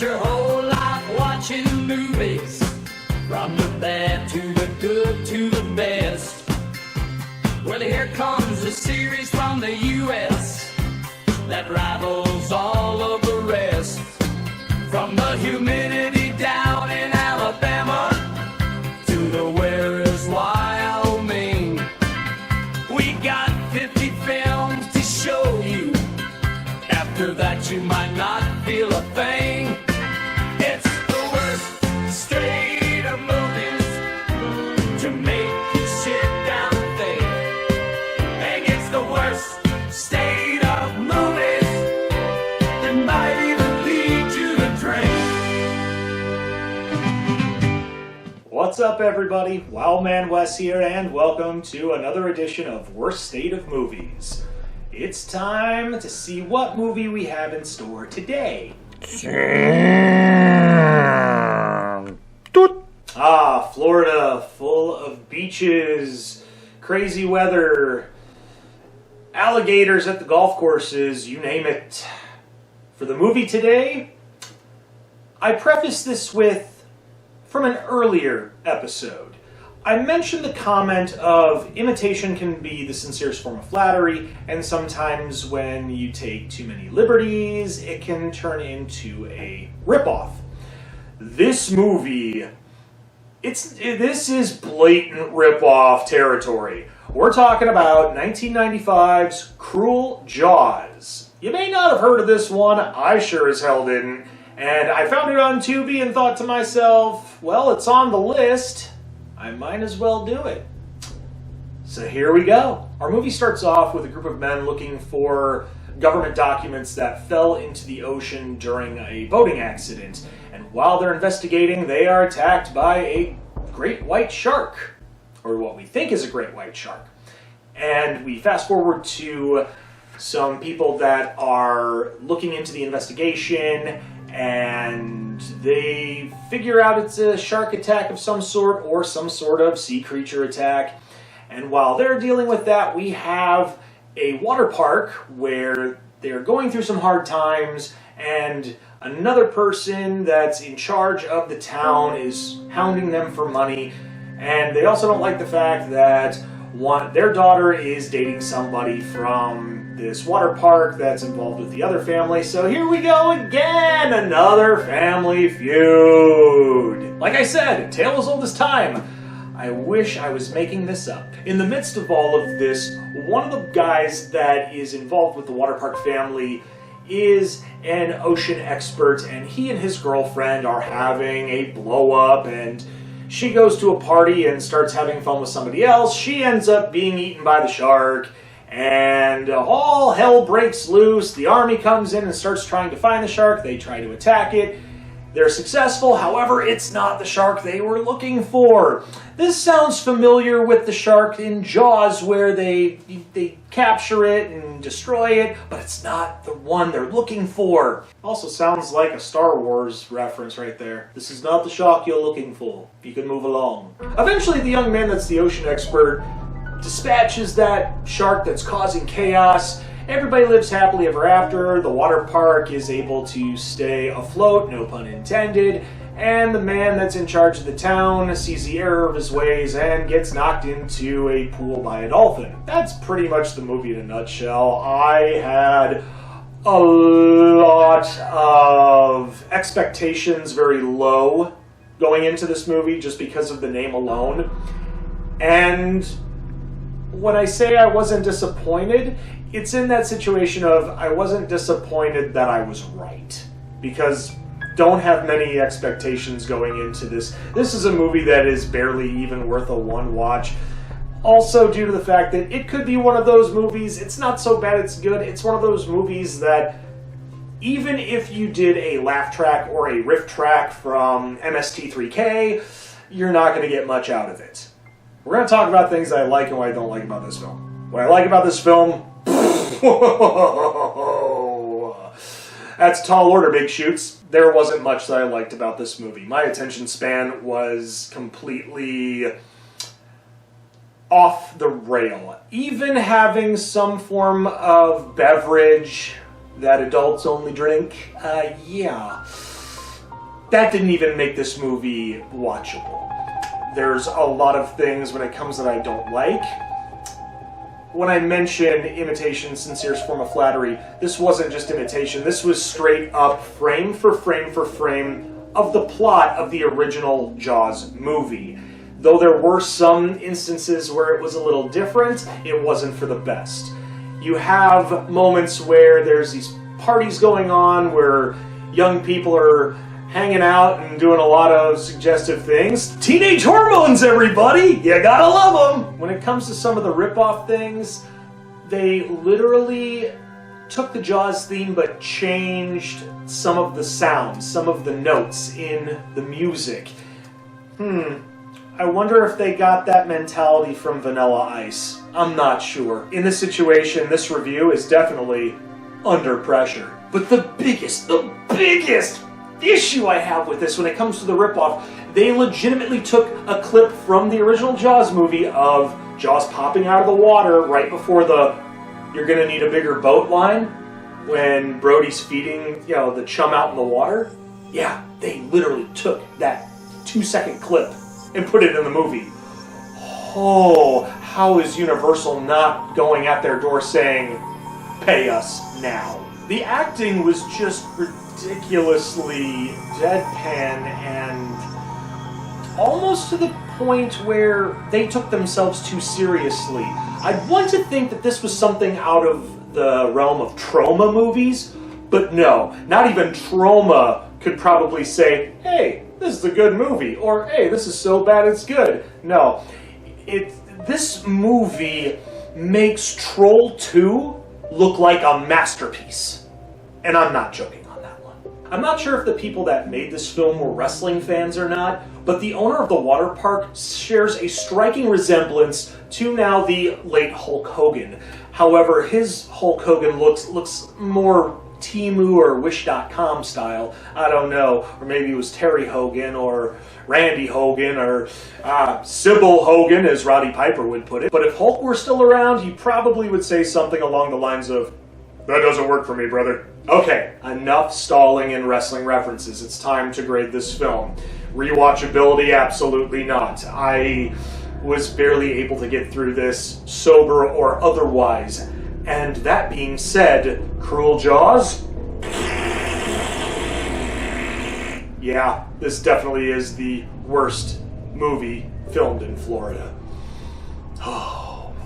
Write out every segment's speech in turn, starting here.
your whole life watching movies, from the bad to the good to the best. Well, here comes a series from the U.S. that rivals all of the rest. From the humidity down in Alabama to the where is Wyoming, we got 50 films to show you. After that you might not feel a thing. It's the worst state of movies to make you sit down and think. And it's the worst state of movies that might even lead you to drink. What's up, everybody? Wildman Wes here, and welcome to another edition of Worst State of Movies. It's time to see what movie we have in store today. Florida, full of beaches, crazy weather, alligators at the golf courses, you name it. For the movie today, I preface this with from an earlier episode. I mentioned the comment of imitation can be the sincerest form of flattery, and sometimes when you take too many liberties, it can turn into a ripoff. This movie, this is blatant ripoff territory. We're talking about 1995's Cruel Jaws. You may not have heard of this one, I sure as hell didn't, and I found it on Tubi and thought to myself, well, it's on the list, I might as well do it. So here we go. Our movie starts off with a group of men looking for government documents that fell into the ocean during a boating accident. And while they're investigating, they are attacked by a great white shark, or what we think is a great white shark. And we fast forward to some people that are looking into the investigation, and they figure out it's a shark attack of some sort or some sort of sea creature attack. And while they're dealing with that, we have a water park where they're going through some hard times, and another person that's in charge of the town is hounding them for money. And they also don't like the fact that their daughter is dating somebody from this water park that's involved with the other family. So here we go again, another family feud. Like I said, tale as old as time. I wish I was making this up. In the midst of all of this, one of the guys that is involved with the water park family is an ocean expert, and he and his girlfriend are having a blow up, and she goes to a party and starts having fun with somebody else. She ends up being eaten by the shark, and all hell breaks loose. The army comes in and starts trying to find the shark. They try to attack it. They're successful, however, it's not the shark they were looking for. This sounds familiar with the shark in Jaws, where they capture it and destroy it, but it's not the one they're looking for. Also sounds like a Star Wars reference right there. This is not the shark you're looking for. You can move along. Eventually, the young man that's the ocean expert dispatches that shark that's causing chaos. Everybody lives happily ever after. The water park is able to stay afloat, no pun intended, and the man that's in charge of the town sees the error of his ways and gets knocked into a pool by a dolphin. That's pretty much the movie in a nutshell. I had a lot of expectations very low going into this movie just because of the name alone. And when I say I wasn't disappointed, it's in that situation of I wasn't disappointed that I was right, because don't have many expectations going into this. This is a movie that is barely even worth a one watch. Also due to the fact that it could be one of those movies, it's not so bad it's good, it's one of those movies that even if you did a laugh track or a riff track from MST3K, you're not going to get much out of it. We're going to talk about things I like and what I don't like about this film. What I like about this film, that's tall order, big shoots. There wasn't much that I liked about this movie. My attention span was completely off the rail. Even having some form of beverage that adults only drink, yeah. that didn't even make this movie watchable. There's a lot of things when it comes that I don't like. When I mention imitation, sincerest form of flattery, this wasn't just imitation. This was straight up frame for frame for frame of the plot of the original Jaws movie. Though there were some instances where it was a little different, it wasn't for the best. You have moments where there's these parties going on where young people are hanging out and doing a lot of suggestive things. Teenage hormones, everybody! You gotta love them! When it comes to some of the rip-off things, they literally took the Jaws theme but changed some of the sounds, some of the notes in the music. I wonder if they got that mentality from Vanilla Ice. I'm not sure. In this situation, this review is definitely under pressure. But the biggest issue I have with this when it comes to the ripoff, they legitimately took a clip from the original Jaws movie of Jaws popping out of the water right before the "you're gonna need a bigger boat" line when Brody's feeding, the chum out in the water. Yeah, they literally took that 2-second clip and put it in the movie. Oh, how is Universal not going at their door saying, "Pay us now"? The acting was just ridiculously deadpan and almost to the point where they took themselves too seriously. I'd want to think that this was something out of the realm of Troma movies, but no, not even Troma could probably say, "Hey, this is a good movie," or "Hey, this is so bad it's good." No, this movie makes Troll 2 look like a masterpiece. And I'm not joking on that one. I'm not sure if the people that made this film were wrestling fans or not, but the owner of the water park shares a striking resemblance to now the late Hulk Hogan. However, his Hulk Hogan looks more Temu or Wish.com style. I don't know. Or maybe it was Terry Hogan or Randy Hogan or Sybil Hogan, as Roddy Piper would put it. But if Hulk were still around, he probably would say something along the lines of, "That doesn't work for me, brother." Okay, enough stalling and wrestling references. It's time to grade this film. Rewatchability, absolutely not. I was barely able to get through this, sober or otherwise. And that being said, Cruel Jaws? Yeah, this definitely is the worst movie filmed in Florida.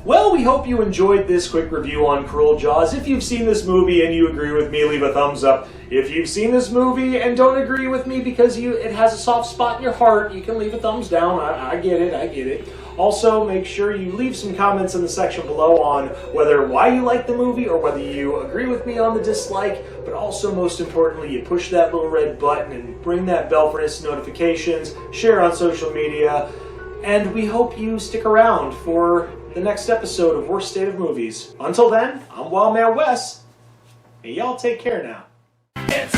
Well, we hope you enjoyed this quick review on Cruel Jaws. If you've seen this movie and you agree with me, leave a thumbs up. If you've seen this movie and don't agree with me because it has a soft spot in your heart, you can leave a thumbs down. I get it. Also, make sure you leave some comments in the section below on why you like the movie or whether you agree with me on the dislike. But also, most importantly, you push that little red button and ring that bell for instant notifications, share on social media, and we hope you stick around for the next episode of Worst State of Movies. Until then, I'm Wild Man Wes, and y'all take care now. It's